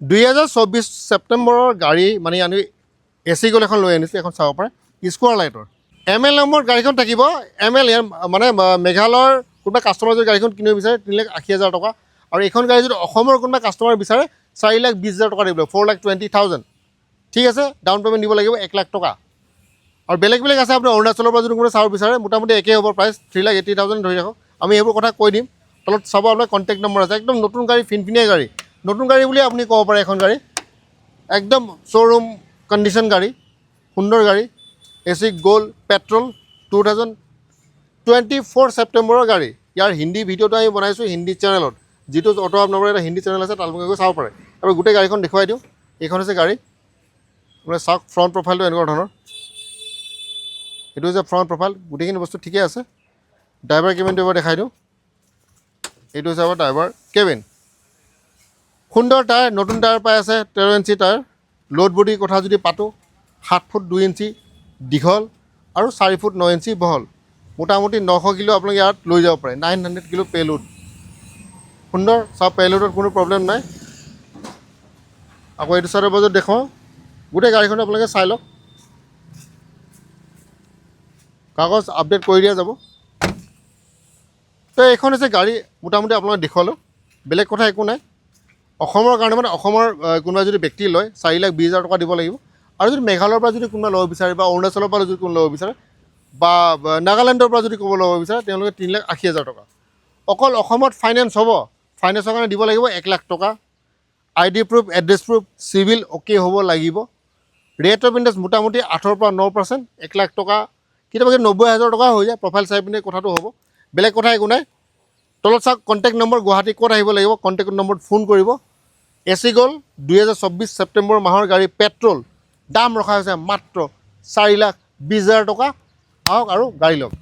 2024 ছেপ্টেম্বৰৰ গাড়ী মানে আমি এচি গ'ল এখন লৈ আনিছোঁ, এখন চাব পাৰে স্কোৱাৰ লাইটৰ ML নম্বৰ গাড়ীখন থাকিব। ML মানে মেঘালয়ৰ কোনোবা কাষ্টমাৰ যদি গাড়ীখন কিনিব বিচাৰে 3,80,000 টকা, আৰু এইখন গাড়ী যদি অসমৰ কোনোবা কাষ্টমাৰ বিচাৰে 4,20,000 টকা দিব, 4,20,000। ঠিক আছে, ডাউন পে'মেণ্ট দিব লাগিব 1 লাখ টকা। আৰু বেলেগ বেলেগ আছে, আপুনি অৰুণাচলৰ পৰা যদি কোনোবা চাব বিচাৰে মোটামুটি একেই হ'ব প্ৰাইচ, 3,80,000 ধৰি ৰাখক। আমি সেইবোৰ কথা কৈ দিম। তলত চাব আপোনাৰ কণ্টেক্ট নম্বৰ আছে, একদম নতুন গাড়ী, ফিনফিনীয়া গাড়ী, নতুন গাড়ী বুলি আপুনি ক'ব পাৰে। এখন গাড়ী একদম শ্ব'ৰুম কণ্ডিশ্যন গাড়ী, সুন্দৰ গাড়ী, এচি গ'ল্ড পেট্ৰল, 2024 ছেপ্টেম্বৰৰ গাড়ী। ইয়াৰ হিন্দী ভিডিঅ'টো আমি বনাইছোঁ হিন্দী চেনেলত, যিটো অটো আপ নম্বৰ এটা হিন্দী চেনেল আছে, তালৈকে গৈ চাব পাৰে। আৰু গোটেই গাড়ীখন দেখুৱাই দিওঁ। এইখন হৈছে গাড়ী, আপোনাৰ চাওক ফ্ৰণ্ট প্ৰফাইলটো এনেকুৱা ধৰণৰ। এইটো হৈছে ফ্ৰণ্ট প্ৰফাইল, গোটেইখিনি বস্তু ঠিকে আছে। ড্ৰাইভাৰ কেবিনটো এবাৰ দেখাই দিওঁ। এইটো হৈছে আমাৰ ড্ৰাইভাৰ কেবিন, সুন্দৰ টায়াৰ, নতুন টায়াৰ পাই আছে, 13 ইঞ্চি টায়াৰ। লোড বডিৰ কথা যদি পাতোঁ, 7 ফুট 2 ইঞ্চি দীঘল আৰু 4 ফুট 9 ইঞ্চি বহল। মোটামুটি 900 কিলো আপোনালোকে ইয়াত লৈ যাব পাৰে, 900 কিলো পেলোড। সুন্দৰ, চাওক পেলোডত কোনো প্ৰব্লেম নাই। আকৌ এইটো চাইডৰ বজাত দেখুৱাওঁ, গোটেই গাড়ীখন আপোনালোকে চাই লওক, কাগজ আপডেট কৰি দিয়া যাব। তো এইখন হৈছে গাড়ী, মোটামুটি আপোনালোকে দেখুৱালোঁ, বেলেগ কথা একো নাই। অসমৰ কাৰণে মানে অসমৰ কোনোবাই যদি ব্যক্তি লয় 4,20,000 টকা দিব লাগিব। আৰু যদি মেঘালয়ৰ পৰা যদি কোনোবা ল'ব বিচাৰে, বা অৰুণাচলৰ পৰা যদি কোনোবা ল'ব বিচাৰে, বা নাগালেণ্ডৰ পৰা যদি ক'ব ল'ব বিচাৰে, তেওঁলোকে 3,80,000 টকা। অকল অসমত ফাইনেন্স হ'ব, ফাইনেন্সৰ কাৰণে দিব লাগিব 1 লাখ টকা। ID proof, address proof, civil okay হ'ব লাগিব। ৰেট অফ ইণ্টাৰেষ্ট মোটামুটি 8% পৰা 9%, 1 লাখ টকা, কেতিয়াবা 90,000 টকা হৈ যায়। প্ৰফাইল চাই পিনে কথাটো হ'ব, বেলেগ কথা একো নাই। তলত চাওক কণ্টেক্ট নম্বৰ, গুৱাহাটী ক'ত আহিব লাগিব, কণ্টেক্ট নম্বৰত ফোন কৰিব। এচি গ'ল্ড 2024 ছেপ্টেম্বৰ মাহৰ গাড়ী, পেট্ৰল, দাম ৰখা হৈছে মাত্ৰ 4,20,000 টকা। আহক আৰু গাড়ী লওক।